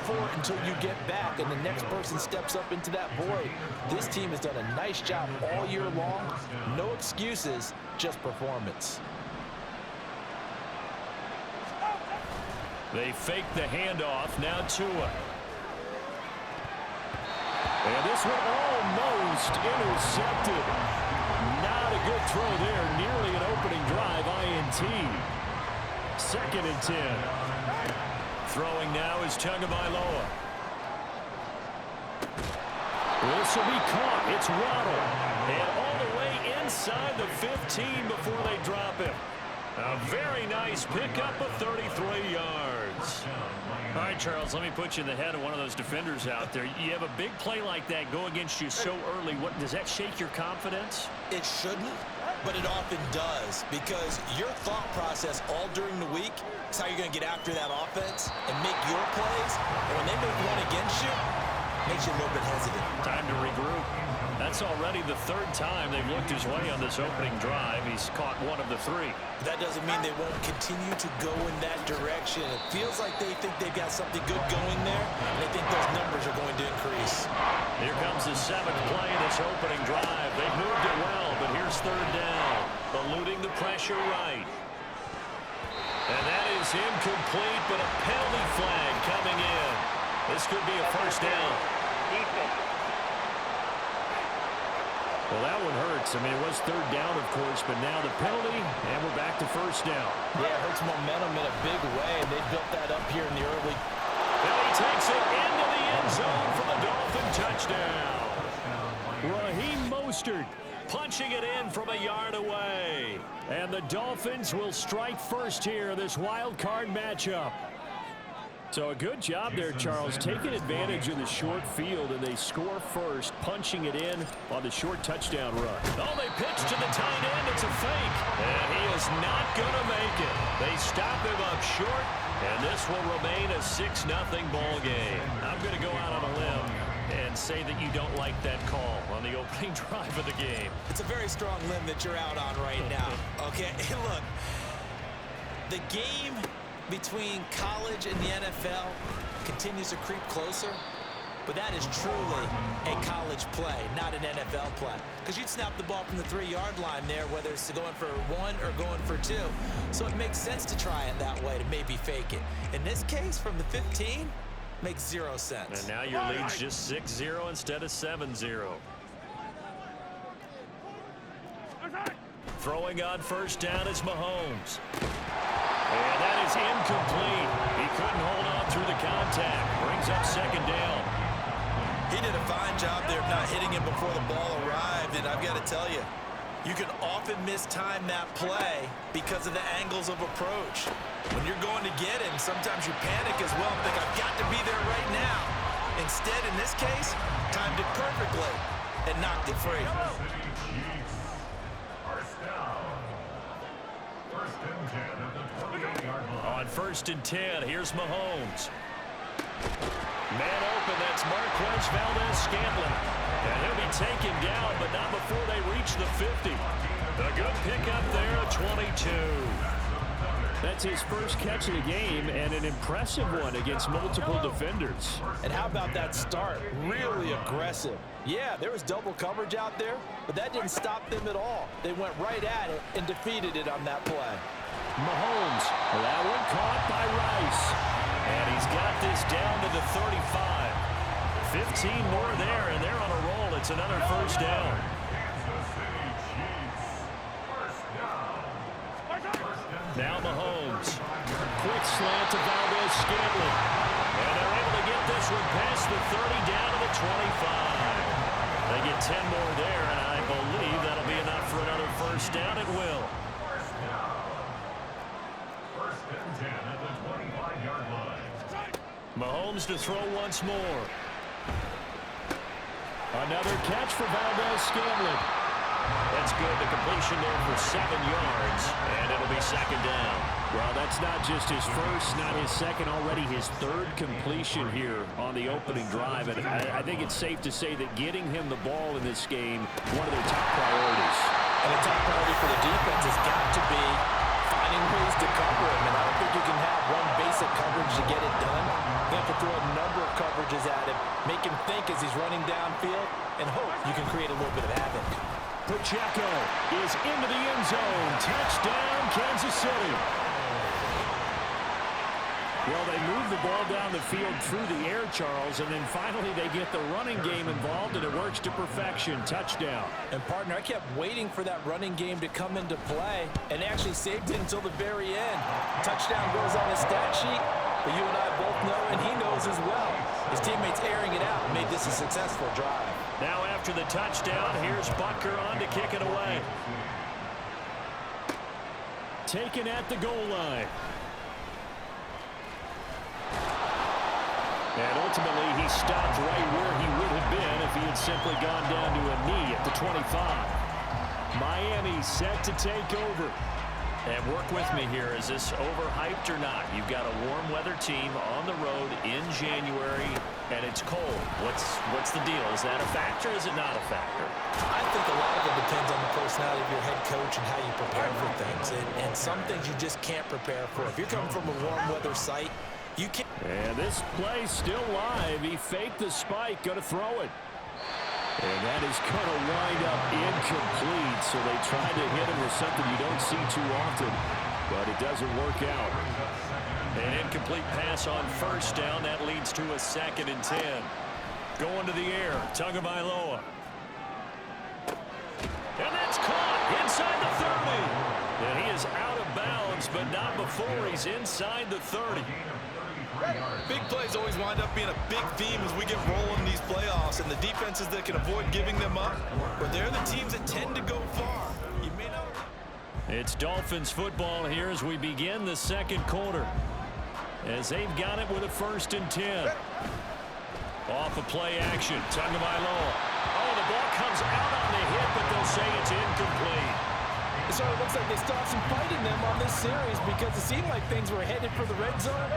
for it until you get back and the next person steps up into that void. This team has done a nice job all year long. No excuses, just performance. They fake the handoff. Now Tua. And this one almost intercepted. Not a good throw there. Nearly an opening drive INT. 2nd and 10. Throwing now is Tagovailoa. This will be caught. It's Waddle. And all the way inside the 15 before they drop him. A very nice pickup of 33 yards. All right, Charles, let me put you in the head of one of those defenders out there. You have a big play like that go against you so early. What does that shake your confidence? It shouldn't, but it often does, because your thought process all during the week is how you're going to get after that offense and make your plays. And when they make one against you, it makes you a little bit hesitant. Time to regroup. That's already the 3rd time they've looked his way on this opening drive. He's caught 1 of the 3. That doesn't mean they won't continue to go in that direction. It feels like they think they've got something good going there, and they think those numbers are going to increase. Here comes the 7th play of this opening drive. They've moved it well, but here's 3rd down. Eluding the pressure right. And that is incomplete, but a penalty flag coming in. This could be a 1st down. Well, that one hurts. I mean, it was 3rd down, of course, but now the penalty, and we're back to 1st down. Yeah, it hurts momentum in a big way, and they built that up here in the early. And he takes it into the end zone for the Dolphin touchdown. Raheem Mostert punching it in from a yard away. And the Dolphins will strike first here in this wild card matchup. So a good job there, Charles, taking advantage of the short field, and they score first, punching it in on the short touchdown run. Oh, they pitch to the tight end. It's a fake, and he is not going to make it. They stop him up short, and this will remain a 6-0 ball game. I'm going to go out on a limb and say that you don't like that call on the opening drive of the game. It's a very strong limb that you're out on right now. Okay, look, the game between college and the NFL continues to creep closer, but that is truly a college play, not an NFL play. Because you'd snap the ball from the 3-yard line there, whether it's going for 1 or going for 2. So it makes sense to try it that way, to maybe fake it. In this case, from the 15, makes 0 sense. And now your lead's just 6-0 instead of 7-0. Throwing on 1st down is Mahomes. And that is incomplete. He couldn't hold on through the contact. Brings up 2nd down. He did a fine job there of not hitting him before the ball arrived, and I've got to tell you, you can often mistime that play because of the angles of approach. When you're going to get him, sometimes you panic as well and think, I've got to be there right now. Instead, in this case, timed it perfectly and knocked it free. On 1st and 10, here's Mahomes. Man open, that's Marquez Valdez-Scantling. And he'll be taken down, but not before they reach the 50. A good pickup there at 22. That's his first catch of the game, and an impressive one against multiple defenders. And how about that start? Really aggressive. Yeah, there was double coverage out there, but that didn't stop them at all. They went right at it and defeated it on that play. Mahomes, that one caught by Rice. And he's got this down to the 35. 15 more there, and they're on a roll. It's another 1st down. Now Mahomes. Quick slant to Valdez-Scantling. And they're able to get this one past the 30 down to the 25. They get 10 more there, and I believe that'll be enough for another 1st down. It will. Mahomes to throw once more. Another catch for Valdez-Scantling. That's good. The completion there for 7 yards, and it'll be 2nd down. Well, that's not just his first, not his second, already his 3rd completion here on the opening drive. And I think it's safe to say that getting him the ball in this game, one of their top priorities. And the top priority for the defense has got to be finding ways to cover him. And I don't think you can have one basic coverage to get it done. You have to throw a number of Pacheco is into the end zone. Touchdown, Kansas City. Well, they move the ball down the field through the air, Charles, and then finally they get the running game involved, and it works to perfection. Touchdown. And, partner, I kept waiting for that running game to come into play and actually saved it until the very end. Touchdown goes on his stat sheet, but you and I both know, and he knows as well. His teammates airing it out made this a successful drive. Now after the touchdown, here's Butker on to kick it away. Taken at the goal line. And ultimately, he stopped right where he would have been if he had simply gone down to a knee at the 25. Miami set to take over. And work with me here. Is this overhyped or not? You've got a warm weather team on the road in January, and it's cold. What's the deal? Is that a factor or is it not a factor? I think a lot of it depends on the personality of your head coach and how you prepare for things. And some things you just can't prepare for. If you're coming from a warm weather site, you can't. And this play still live. He faked the spike, going to throw it. And that is going to wind up incomplete. So they tried to hit him with something you don't see too often, but it doesn't work out. An incomplete pass on first down. That leads to a 2nd and 10. Going to the air, Tagovailoa. And that's caught inside the 30. And he is out of bounds, but not before he's inside the 30. Big plays always wind up being a big theme as we get rolling in these playoffs, and the defenses that can avoid giving them up, but they're the teams that tend to go far. You may not. It's Dolphins football here as we begin the second quarter. As they've got it with a 1st and 10. Off of play action, Tagovailoa. Oh, the ball comes out on the hit, but they'll say it's incomplete. So it looks like they still have some fight in them on this series because it seemed like things were headed for the red zone.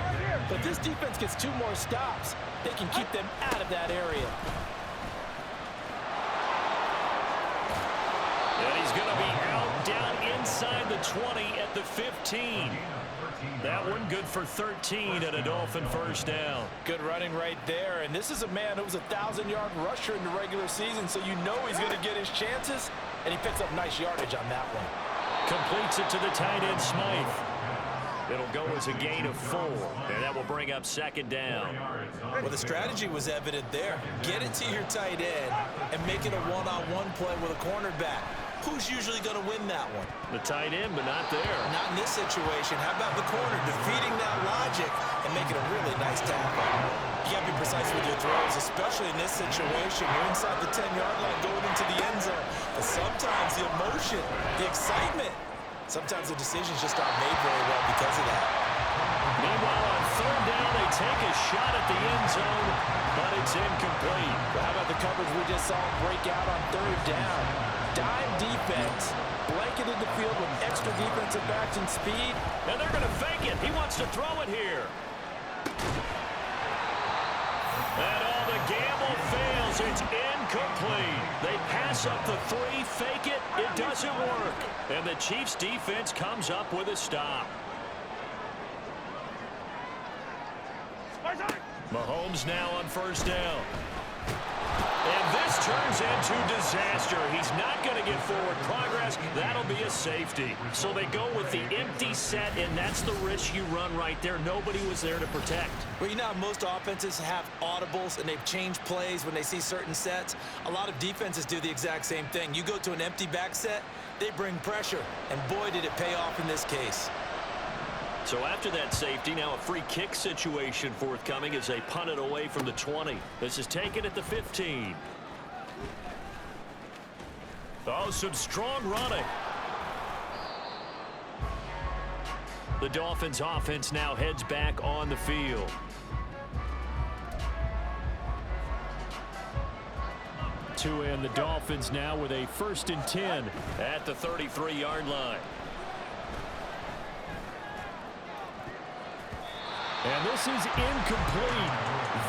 But this defense gets 2 more stops. They can keep them out of that area. And he's going to be out down inside the 20 at the 15. That one good for 13 at a Dolphin 1st down. Good running right there. And this is a man who was a 1,000-yard rusher in the regular season, so you know he's going to get his chances. And he picks up nice yardage on that one. Completes it to the tight end, Smythe. It'll go as a gain of 4, and that will bring up 2nd down. Well, the strategy was evident there. Get it to your tight end and make it a one-on-one play with a cornerback. Who's usually going to win that one? The tight end, but not there. Not in this situation. How about the corner defeating that logic and making a really nice tackle? You got to be precise with your throws, especially in this situation. You're inside the 10-yard line going into the end zone. But sometimes the emotion, the excitement, sometimes the decisions just aren't made very well because of that. Meanwhile, on 3rd down, they take a shot at the end zone, but it's incomplete. Well, how about the coverage we just saw break out on 3rd down? Dime defense, blanketed the field with extra defensive backs and speed. And they're going to fake it. He wants to throw it here. And all the gamble fails. It's incomplete. They pass up the 3, fake it. It doesn't work. And the Chiefs defense comes up with a stop. Mahomes now on 1st down. And this turns into disaster. He's not going to get forward progress. That'll be a safety. So they go with the empty set, and that's the risk you run right there. Nobody was there to protect. Well, you know how most offenses have audibles and they've changed plays when they see certain sets? A lot of defenses do the exact same thing. You go to an empty back set, they bring pressure. And boy, did it pay off in this case. So after that safety, now a free kick situation forthcoming as they punt it away from the 20. This is taken at the 15. Oh, some strong running. The Dolphins offense now heads back on the field. And the Dolphins now with a 1st and 10 at the 33-yard line. And this is incomplete.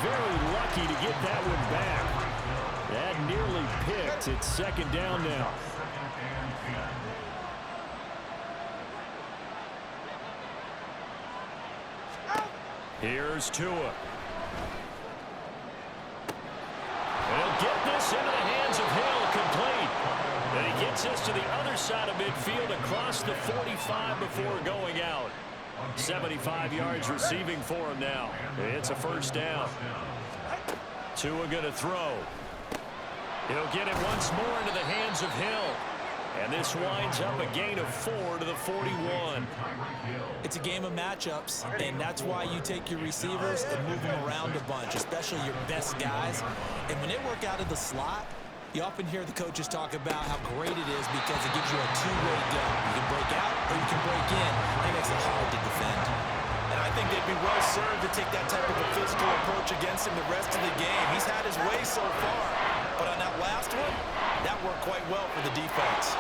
Very lucky to get that one back. That nearly picked. It's 2nd down now. Here's Tua. He'll get this into the hands of Hill, complete. And he Gets this to the other side of midfield across the 45 before going out. 75 yards receiving for him now. It's a first down. Tua going to throw. He'll get it once more into the hands of Hill. And this winds up a gain of 4 to the 41. It's a game of matchups, and that's why you take your receivers and move them around a bunch, especially your best guys. And when they work out of the slot, you often hear the coaches talk about how great it is because it gives you a two-way go. You can break out or you can break in. It makes it hard to defend. And I think they'd be well served to take that type of a physical approach against him the rest of the game. He's had his way so far, but on that last one, that worked quite well for the defense.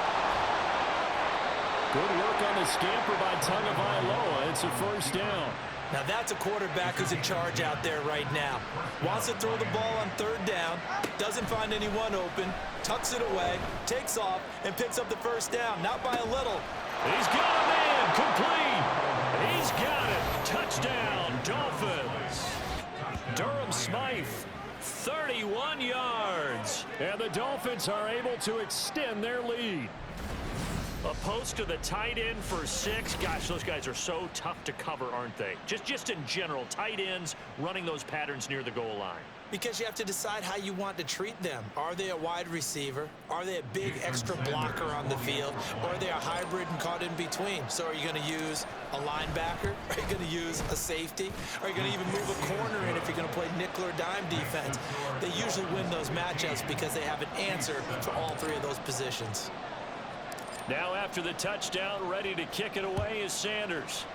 Good work on the scamper by Tagovailoa. It's a first down. Now that's a quarterback who's in charge out there right now. Wants to throw the ball on third down, doesn't find anyone open, tucks it away, takes off, and picks up the first down, not by a little. He's got a man, complete. He's got it. Touchdown, Dolphins. Durham Smythe, 31 yards. And the Dolphins are able to extend their lead. A post to the tight end for 6. Gosh, those guys are so tough to cover, aren't they? Just in general, tight ends running those patterns near the goal line. Because you have to decide how you want to treat them. Are they a wide receiver? Are they a big extra blocker on the field? Or are they a hybrid and caught in between? So are you going to use a linebacker? Are you going to use a safety? Are you going to even move a corner in if you're going to play nickel or dime defense? They usually win those matchups because they have an answer for all three of those positions. Now after the touchdown, ready to kick it away is Sanders.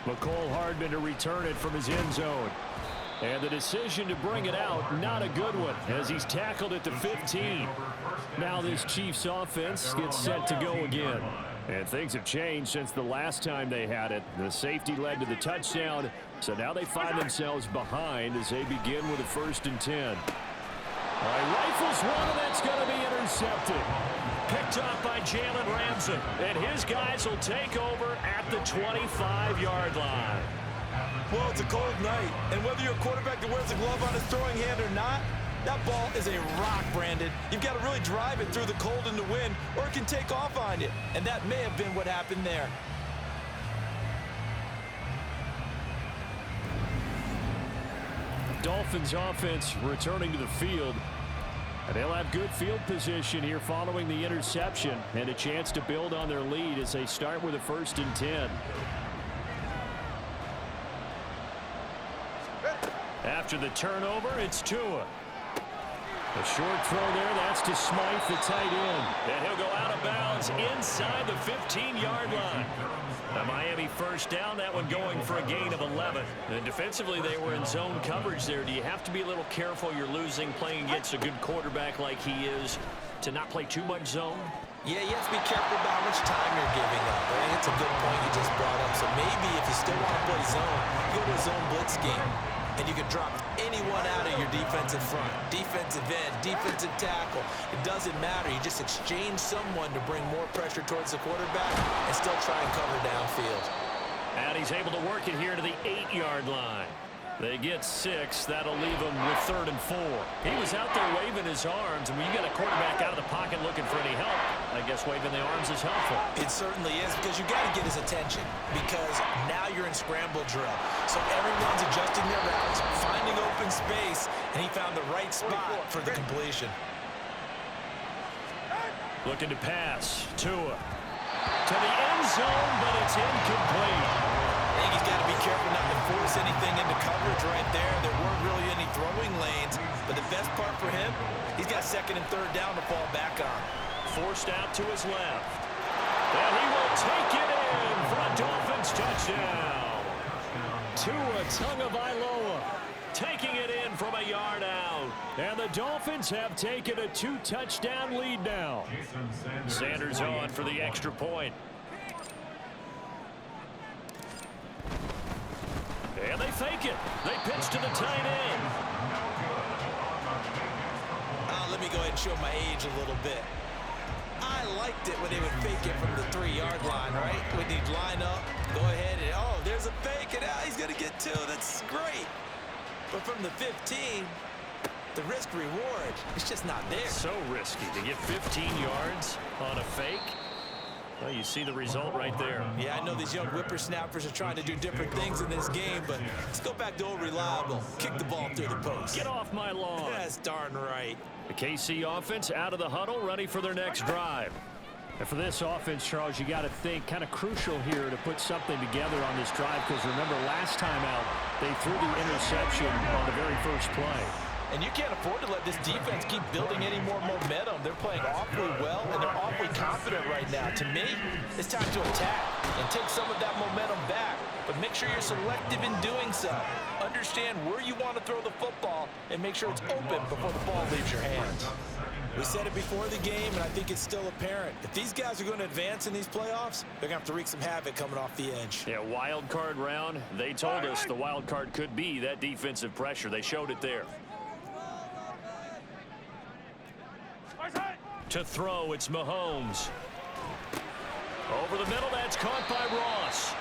McCole Hardman to return it from his end zone. And the decision to bring it out, not a good one, as he's tackled at the 15. Now this Chiefs offense gets set to go again. And things have changed since the last time they had it. The safety led to the touchdown, so now they find themselves behind as they begin with a 1st and 10. All right, rifles one, and that's going to be intercepted. Picked up by Jalen Ramsey. And his guys will take over at the 25-yard line. Well, it's a cold night, and whether you're a quarterback that wears a glove on his throwing hand or not, that ball is a rock, Brandon. You've got to really drive it through the cold and the wind, or it can take off on you. And that may have been what happened there. Dolphins offense returning to the field. And they'll have good field position here following the interception and a chance to build on their lead as they start with a 1st and 10. After the turnover, it's Tua. A short throw there. That's to Smythe, the tight end. And he'll go out of bounds inside the 15-yard line. A Miami first down, that one going for a gain of 11. And defensively, they were in zone coverage there. Do you have to be a little careful you're losing playing against a good quarterback like he is to not play too much zone? Yeah, you have to be careful about how much time you're giving up. I think it's a good point you just brought up. So maybe if you still want to play zone, you go to a zone blitz game. And you can drop anyone out of your defensive front, defensive end, defensive tackle. It doesn't matter. You just exchange someone to bring more pressure towards the quarterback and still try and cover downfield. And he's able to work it here to the 8-yard line. They get 6. That'll leave him with 3rd and 4. He was out there waving his arms, and when you get a quarterback out of the pocket looking for any help, I guess waving the arms is helpful. It certainly is, because you got to get his attention, because now you're in scramble drill. So everyone's adjusting their routes, finding open space, and he found the right spot for the completion. Looking to pass. Tua to the end zone, but it's incomplete. I think he's got to be careful not to force anything into coverage right there. There weren't really any throwing lanes, but the best part for him, he's got 2nd and 3rd down to fall back on. Forced out to his left. And he will take it in for a Dolphins touchdown. Tua Tagovailoa Taking it in from a yard out. And the Dolphins have taken a 2-touchdown lead now. Sanders on for the extra point. And they fake it. They pitch to the tight end. Let me go ahead and show my age a little bit. I liked it when they would fake it from the 3-yard line, right? When they'd line up, go ahead and, oh, there's a fake, and he's going to get 2. That's great. But from the 15, the risk reward is just not there. So risky to get 15 yards on a fake. Well, you see the result right there. Yeah, I know these young whippersnappers are trying to do different things in this game, but let's go back to old reliable. Kick the ball through the post. Get off my lawn. That's darn right. The KC offense out of the huddle, ready for their next drive. And for this offense, Charles, you got to think kind of crucial here to put something together on this drive, because remember last time out they threw the interception on the very first play. And you can't afford to let this defense keep building any more momentum. They're playing awfully well, and they're awfully confident right now. To me, it's time to attack and take some of that momentum back. But make sure you're selective in doing so. Understand where you want to throw the football and make sure it's open before the ball leaves your hands. We said it before the game, and I think it's still apparent. If these guys are going to advance in these playoffs, they're going to have to wreak some havoc coming off the edge. Yeah, wild card round. They told us the wild card could be that defensive pressure. They showed it there. To throw, it's Mahomes. Over the middle, that's caught by Ross.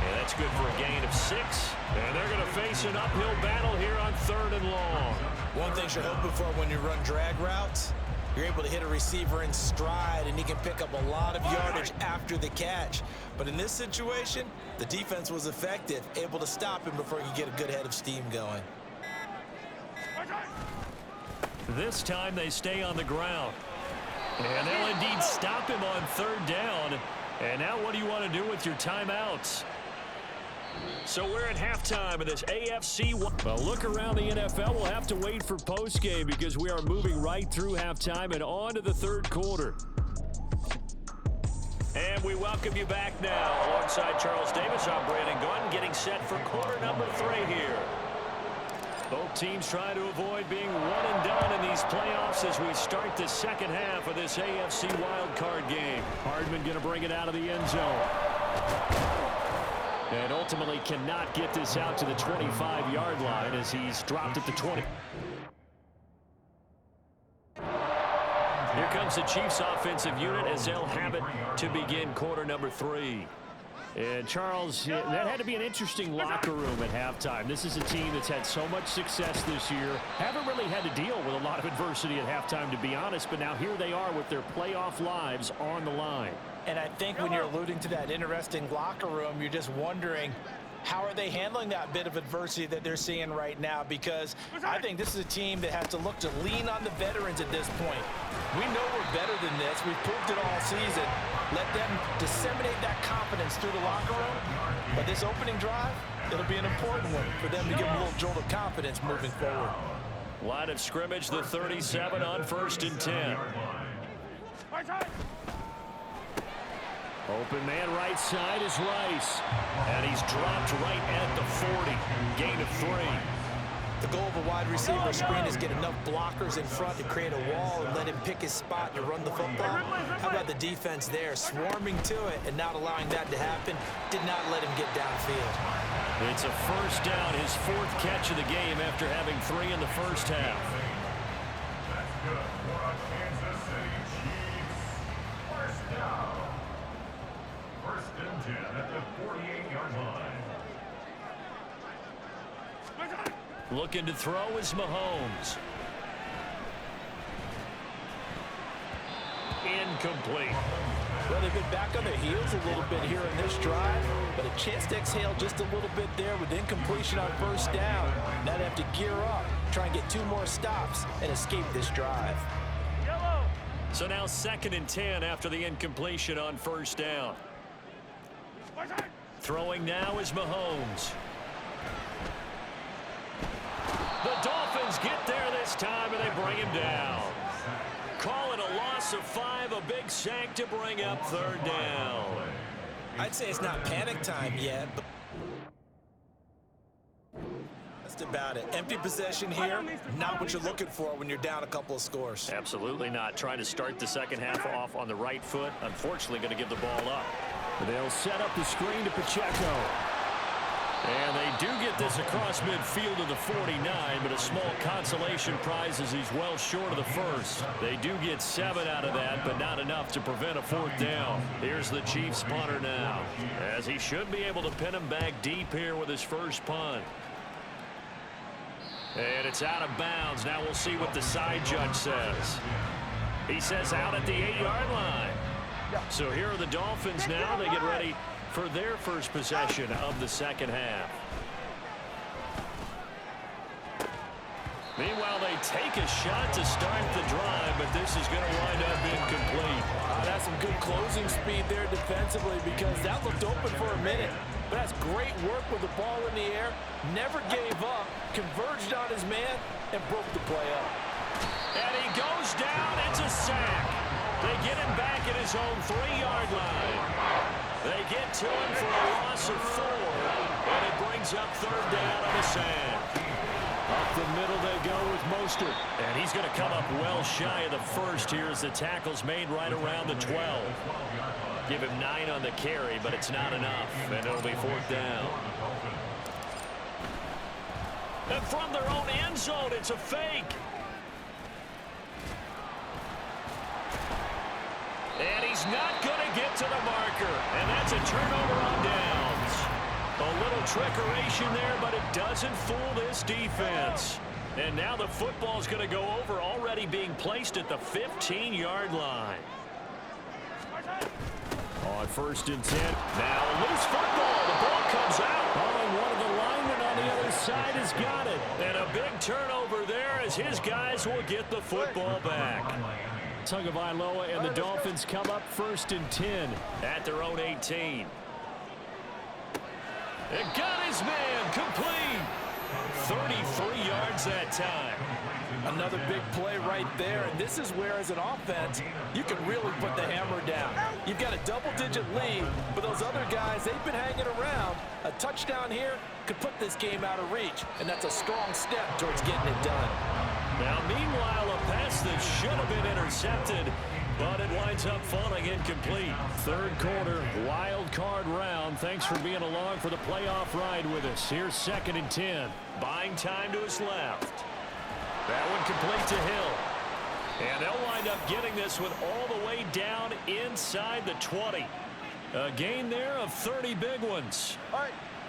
And that's good for a gain of 6. And they're going to face an uphill battle here on 3rd and long. One thing you're hoping for when you run drag routes, you're able to hit a receiver in stride, and he can pick up a lot of yardage after the catch. But in this situation, the defense was effective, able to stop him before he could get a good head of steam going. This time they stay on the ground. And they'll indeed stop him on 3rd down. And now what do you want to do with your timeouts? So we're at halftime of this AFC. Well, look around the NFL. We'll have to wait for postgame because we are moving right through halftime and on to the 3rd quarter. And we welcome you back now. Alongside Charles Davis, I'm Brandon Gunn, getting set for quarter number 3 here. Both teams trying to avoid being one and done in these playoffs as we start the second half of this AFC wildcard game. Hardman going to bring it out of the end zone. And ultimately cannot get this out to the 25-yard line as he's dropped at the 20. Here comes the Chiefs offensive unit as they'll have it to begin quarter number 3. And Charles, that had to be an interesting locker room at halftime. This is a team that's had so much success this year. Haven't really had to deal with a lot of adversity at halftime, to be honest, but now here they are with their playoff lives on the line. And I think when you're alluding to that interesting locker room, you're just wondering, how are they handling that bit of adversity that they're seeing right now? Because I think this is a team that has to look to lean on the veterans at this point. We know we're better than this. We've proved it all season. Let them disseminate that confidence through the locker room. But this opening drive, it'll be an important one for them to give them a little jolt of confidence moving forward. Line of scrimmage, the 37 on 1st and 10. Open man right side is Rice. And he's dropped right at the 40. Gain of 3. The goal of a wide receiver screen is get enough blockers in front to create a wall and let him pick his spot to run the football. How about the defense there, swarming to it and not allowing that to happen? Did not let him get downfield. It's a 1st down, his 4th catch of the game after having 3 in the first half. Looking to throw is Mahomes. Incomplete. Well, they've been back on their heels a little bit here in this drive, but a chance to exhale just a little bit there with incompletion on 1st down. Now they have to gear up, try and get 2 more stops and escape this drive. So now 2nd and 10 after the incompletion on 1st down. Throwing now is Mahomes. The Dolphins get there this time, and they bring him down. Call it a loss of 5, a big sack to bring up 3rd down. I'd say it's not panic time yet, but just about it. Empty possession here, not what you're looking for when you're down a couple of scores. Absolutely not. Trying to start the second half off on the right foot. Unfortunately, going to give the ball up. They'll set up the screen to Pacheco. And they do get this across midfield to the 49, but a small consolation prize as he's well short of the 1st. They do get 7 out of that, but not enough to prevent a 4th down. Here's the Chiefs punter now, as he should be able to pin him back deep here with his first punt. And it's out of bounds. Now we'll see what the side judge says. He says out at the 8-yard line. So here are the Dolphins now. They get ready for their first possession of the second half. Meanwhile, they take a shot to start the drive, but this is going to wind up incomplete. That's some good closing speed there defensively because that looked open for a minute. But that's great work with the ball in the air. Never gave up, converged on his man, and broke the play up. And he goes down. It's a sack. They get him back at his own 3-yard line. They get to him for a loss of 4, and it brings up third down on a sack. Up the middle they go with Mostert. And he's going to come up well shy of the first here as the tackle's made right around the 12. Give him 9 on the carry, but it's not enough, and it'll be 4th down. And from their own end zone, it's a fake. And he's not going to get to the marker, and that's a turnover on downs. A little trickeration there, but it doesn't fool this defense. And now the football's going to go over, already being placed at the 15-yard line. On 1st and 10. Now a loose football. The ball comes out. Oh, and one of the linemen on the other side has got it. And a big turnover there as his guys will get the football back. Tagovailoa and the Dolphins come up 1st and 10 at their own 18. And got his man complete. 33 yards that time. Another big play right there, and this is where, as an offense, you can really put the hammer down. You've got a double-digit lead, but those other guys, they've been hanging around. A touchdown here could put this game out of reach, and that's a strong step towards getting it done. Now, meanwhile, a pass that should have been intercepted, but it winds up falling incomplete. Third quarter, wild card round. Thanks for being along for the playoff ride with us. Here's 2nd and 10. Buying time to his left. That one complete to Hill. And they'll wind up getting this one all the way down inside the 20. A gain there of 30 big ones.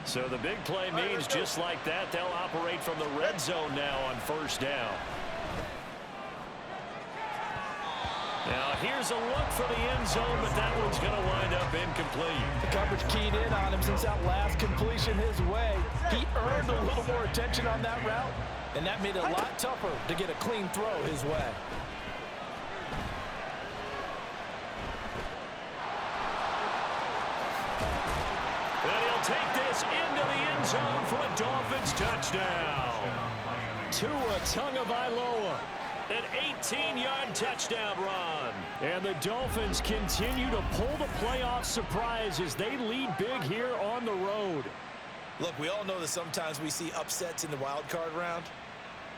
So the big play means just like that, they'll operate from the red zone now on 1st down. Now here's a look for the end zone, but that one's going to wind up incomplete. The coverage keyed in on him since that last completion his way. He earned a little more attention on that route, and that made it a lot tougher to get a clean throw his way. And he'll take this into the end zone for a Dolphins touchdown. Tua Tagovailoa. An 18-yard touchdown run. And the Dolphins continue to pull the playoff surprise as they lead big here on the road. Look, we all know that sometimes we see upsets in the wild card round,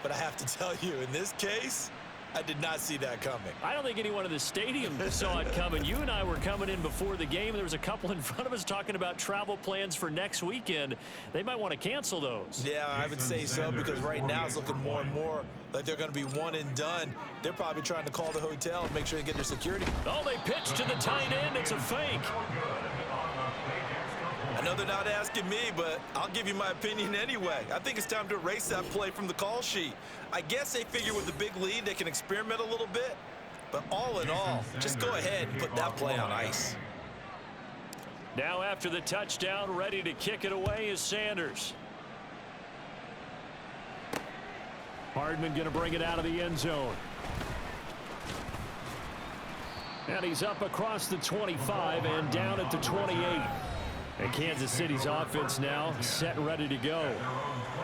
but I have to tell you, in this case, I did not see that coming. I don't think anyone in the stadium saw it coming. You and I were coming in before the game. There was a couple in front of us talking about travel plans for next weekend. They might want to cancel those. Yeah, I would say so, because right now it's looking more and more like they're going to be one and done. They're probably trying to call the hotel and make sure they get their security. Oh, they pitch to the tight end. It's a fake. I know they're not asking me, but I'll give you my opinion anyway. I think it's time to erase that play from the call sheet. I guess they figure with the big lead they can experiment a little bit. But all in all, just go ahead and put that play on ice. Now after the touchdown, ready to kick it away is Sanders. Hardman going to bring it out of the end zone. And he's up across the 25 and down at the 28. And Kansas City's offense now set and ready to go.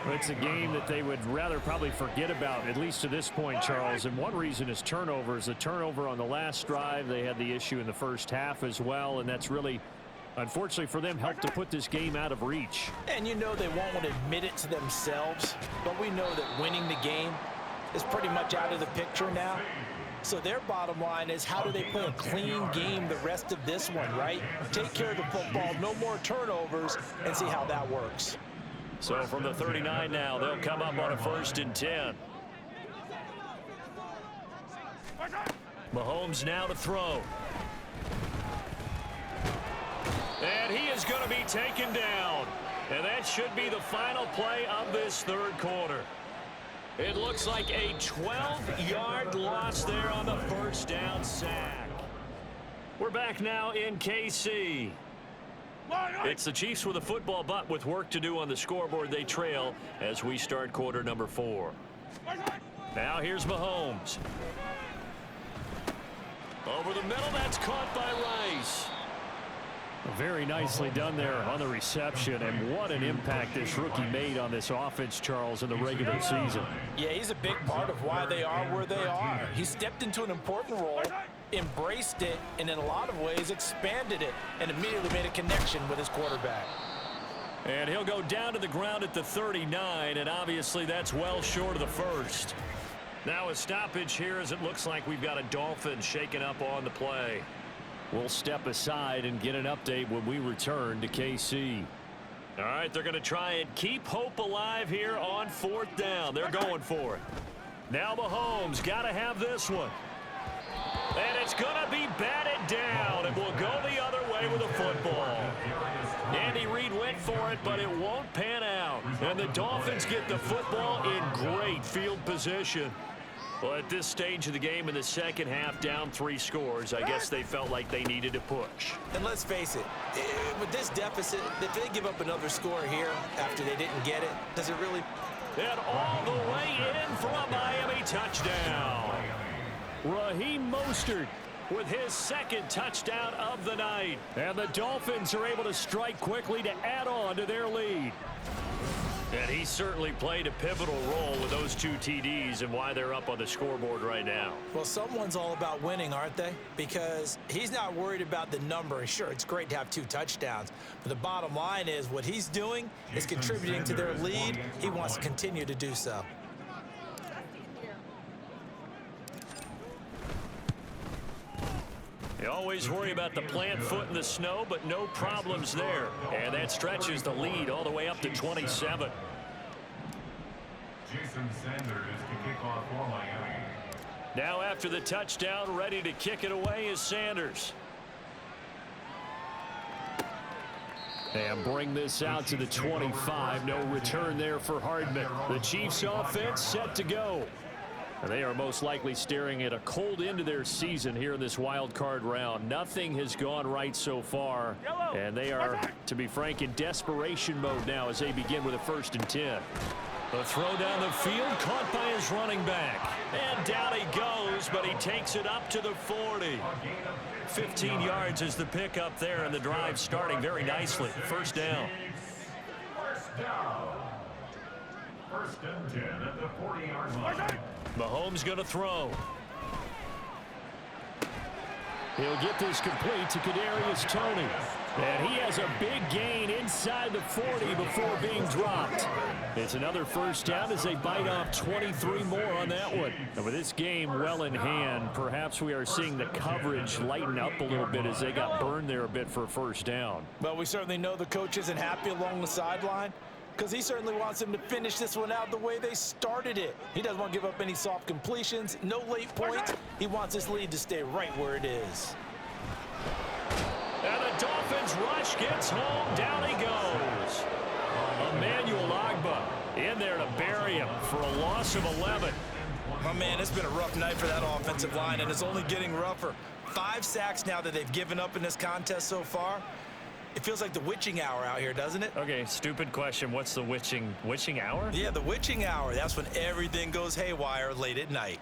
It's a game that they would rather probably forget about, at least to this point, Charles. And one reason is turnovers. The turnover on the last drive, they had the issue in the first half as well. And that's really, unfortunately for them, helped to put this game out of reach. And you know they won't want to admit it to themselves, but we know that winning the game is pretty much out of the picture now. So their bottom line is, how do they play a clean game the rest of this one, right? Take care of the football, no more turnovers, and see how that works. So from the 39 now, they'll come up on a 1st and 10. Mahomes now to throw. And he is going to be taken down. And that should be the final play of this third quarter. It looks like a 12-yard loss there on the first down sack. We're back now in KC. It's the Chiefs with a football, but with work to do on the scoreboard, they trail as we start quarter number 4. Now here's Mahomes. Over the middle, that's caught by Rice. Very nicely done there on the reception, and what an impact this rookie made on this offense, Charles, in the regular season. Yeah, he's a big part of why they are where they are. He stepped into an important role, embraced it, and in a lot of ways expanded it, and immediately made a connection with his quarterback. And he'll go down to the ground at the 39, and obviously that's well short of the first. Now a stoppage here as it looks like we've got a Dolphins shaking up on the play. We'll step aside and get an update when we return to KC. All right, they're going to try and keep hope alive here on 4th down. They're going for it. Now Mahomes got to have this one. And it's going to be batted down, and we'll go the other way with the football. Andy Reid went for it, but it won't pan out. And the Dolphins get the football in great field position. Well, at this stage of the game in the second half, down 3 scores, I guess they felt like they needed to push. And let's face it, with this deficit, if they give up another score here after they didn't get it, does it really? And all the way in for a Miami touchdown. Raheem Mostert with his second touchdown of the night. And the Dolphins are able to strike quickly to add on to their lead. And he certainly played a pivotal role with those 2 TDs and why they're up on the scoreboard right now. Well, someone's all about winning, aren't they? Because he's not worried about the number. Sure, it's great to have 2 touchdowns. But the bottom line is what he's doing is contributing to their lead. He wants to continue to do so. You always worry about the plant foot in the snow, but no problems there. And that stretches the lead all the way up to 27. Jason Sanders to kick off for Miami. Now after the touchdown, ready to kick it away is Sanders. And bring this out to the 25. No return there for Hardman. The Chiefs offense set to go. They are most likely staring at a cold end of their season here in this wild card round. Nothing has gone right so far, and they are, to be frank, in desperation mode now as they begin with a 1st and 10. The throw down the field caught by his running back. And down he goes, but he takes it up to the 40. 15 yards is the pickup there, and the drive starting very nicely. 1st down. First down. 1st and 10 at the 40-yard line. Mahomes going to throw. He'll get this complete to Kadarius Toney. And he has a big gain inside the 40 before being dropped. It's another 1st down as they bite off 23 more on that one. And with this game well in hand, perhaps we are seeing the coverage lighten up a little bit as they got burned there a bit for a 1st down. Well, we certainly know the coach isn't happy along the sideline, because he certainly wants them to finish this one out the way they started it. He doesn't want to give up any soft completions, no late points. He wants his lead to stay right where it is. And the Dolphins rush gets home. Down he goes. Emmanuel Ogbah in there to bury him for a loss of 11. Oh, man, it's been a rough night for that offensive line, and it's only getting rougher. 5 sacks now that they've given up in this contest so far. It feels like the witching hour out here, doesn't it? Okay, stupid question. What's the witching hour? Yeah, the witching hour. That's when everything goes haywire late at night.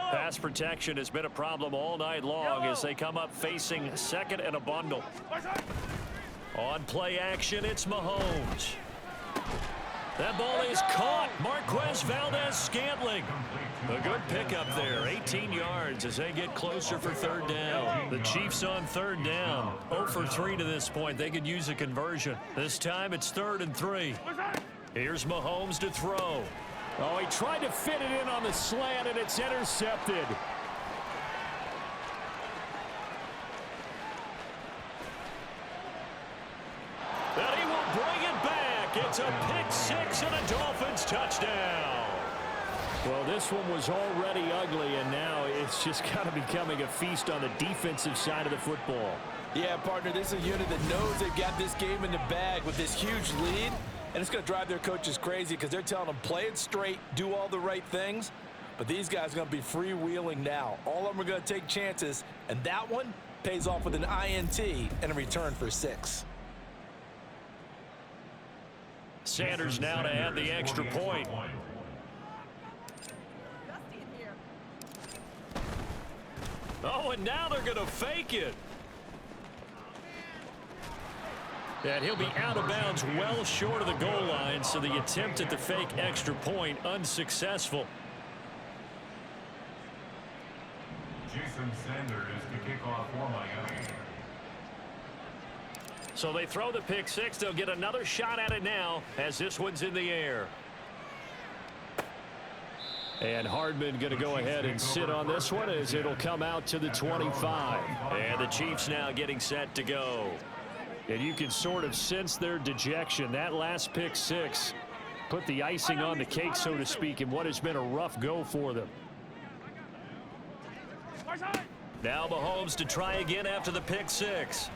Pass protection has been a problem all night long as they come up facing 2nd and a bundle. On play action, it's Mahomes. That ball is caught. Marquez Valdez-Scantling. A good pickup there. 18 yards as they get closer for 3rd down. The Chiefs on 3rd down. 0 for 3 to this point. They could use a conversion. This time it's 3rd and 3. Here's Mahomes to throw. Oh, he tried to fit it in on the slant, and it's intercepted. And he will bring it back. It's a pick 6 and a Dolphins touchdown. Well, this one was already ugly, and now it's just kind of becoming a feast on the defensive side of the football. Yeah, partner, this is a unit that knows they've got this game in the bag with this huge lead, and it's going to drive their coaches crazy because they're telling them play it straight, do all the right things, but these guys are going to be freewheeling now. All of them are going to take chances, and that one pays off with an INT and a return for 6. Sanders now to add the extra point. Oh, and now they're going to fake it. And he'll be out of bounds well short of the goal line, so the attempt at the fake extra point unsuccessful. Jason Sanders to kick off for Miami. So they throw the pick six. They'll get another shot at it now as this one's in the air. And Hardman going to go ahead and sit on this one as it'll come out to the 25. And the Chiefs now getting set to go. And you can sort of sense their dejection. That last pick six put the icing on the cake, so to speak, in what has been a rough go for them. Now Mahomes to try again after the pick six.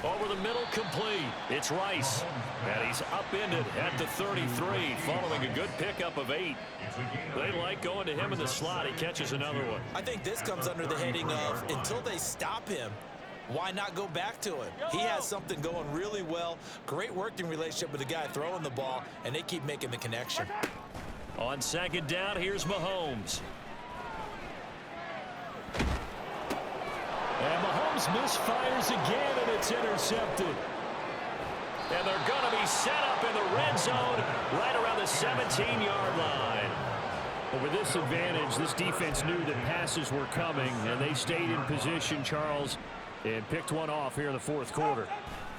Over the middle, complete. It's Rice. And he's upended at the 33 following a good pickup of 8. They like going to him in the slot. He catches another one. I think this comes under the heading of until they stop him, why not go back to him? He has something going really well. Great working relationship with the guy throwing the ball, and they keep making the connection. On second down, here's Mahomes. And Mahomes misfires again, and it's intercepted. And they're going to be set up in the red zone right around the 17-yard line. Well, with this advantage, this defense knew that passes were coming, and they stayed in position, Charles, and picked one off here in the fourth quarter.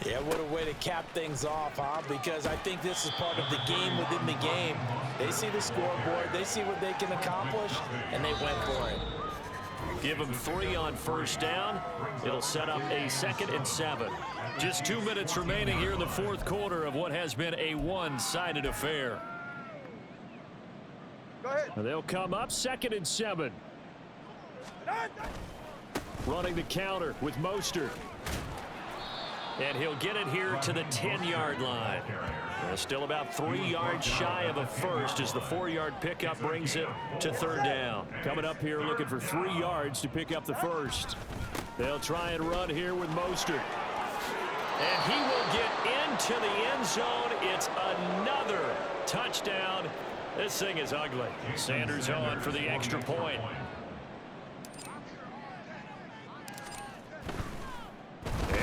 Yeah, what a way to cap things off, huh? Because I think this is part of the game within the game. They see the scoreboard, they see what they can accomplish, and they went for it. Give them 3 on first down. It'll set up a 2nd and 7. Just 2 minutes remaining here in the fourth quarter of what has been a one-sided affair. Go ahead. They'll come up 2nd and 7. Running the counter with Mostert. And he'll get it here to the 10-yard line. Still about 3 yards shy of a first as the 4-yard pickup brings it to third down. Coming up here looking for 3 yards to pick up the first. They'll try and run here with Mostert. And he will get into the end zone. It's another touchdown. This thing is ugly. Sanders on for the extra point.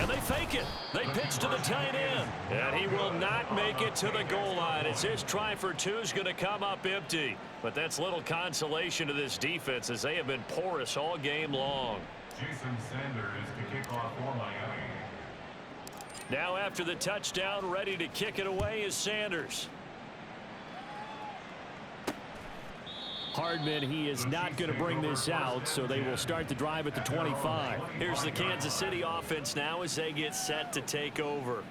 And they fake it. They pitch to the tight end. And he will not make it to the goal line. It's his try for 2 is going to come up empty. But that's little consolation to this defense as they have been porous all game long. Jason Sanders to kick off for Miami. Now after the touchdown, ready to kick it away is Sanders. Hardman, he is not going to bring this out, so they will start the drive at the 25. Here's the Kansas City offense now as they get set to take over.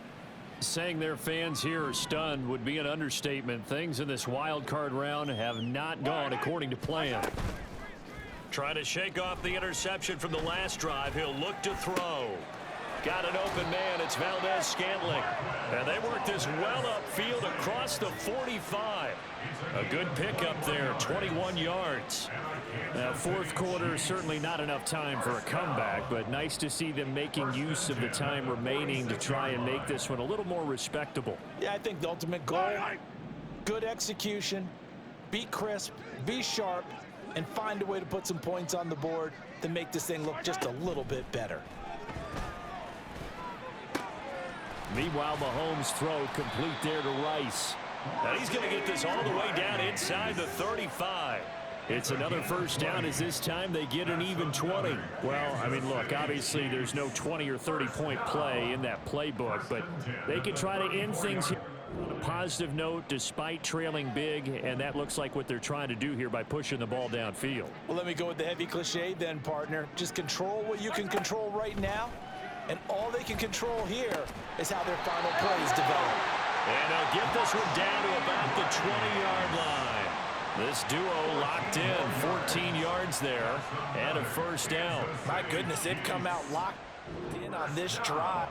Saying their fans here are stunned would be an understatement. Things in this wild card round have not gone according to plan. Trying to shake off the interception from the last drive. He'll look to throw. Got an open man. It's Valdez-Scantling. And they work this well upfield across the 45. A good pickup there, 21 yards. Now, fourth quarter, certainly not enough time for a comeback, but nice to see them making use of the time remaining to try and make this one a little more respectable. Yeah, I think the ultimate goal, good execution, be crisp, be sharp, and find a way to put some points on the board to make this thing look just a little bit better. Meanwhile, Mahomes' throw complete there to Rice. And he's going to get this all the way down inside the 35. It's another first down as this time they get an even 20. Well, I mean, look, obviously there's no 20 or 30-point play in that playbook, but they can try to end things here on a positive note despite trailing big, and that looks like what they're trying to do here by pushing the ball downfield. Well, let me go with the heavy cliche then, partner. Just control what you can control right now, and all they can control here is how their final plays develop. And they'll get this one down to about the 20-yard line. This duo locked in, 14 yards there, and a first down. My goodness, they've come out locked in on this drive.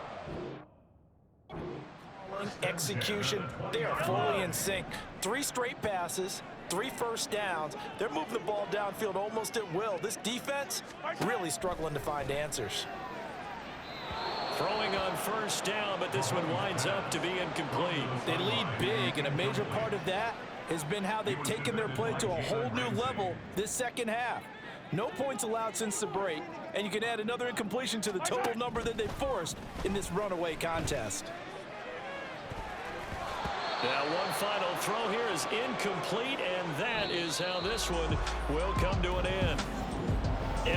Execution, they are fully in sync. 3 straight passes, 3 first downs. They're moving the ball downfield almost at will. This defense really struggling to find answers. Throwing on first down, but this one winds up to be incomplete. They lead big, and a major part of that has been how they've taken their play to a whole new level this second half. No points allowed since the break, and you can add another incompletion to the total number that they forced in this runaway contest. Now one final throw here is incomplete, and that is how this one will come to an end.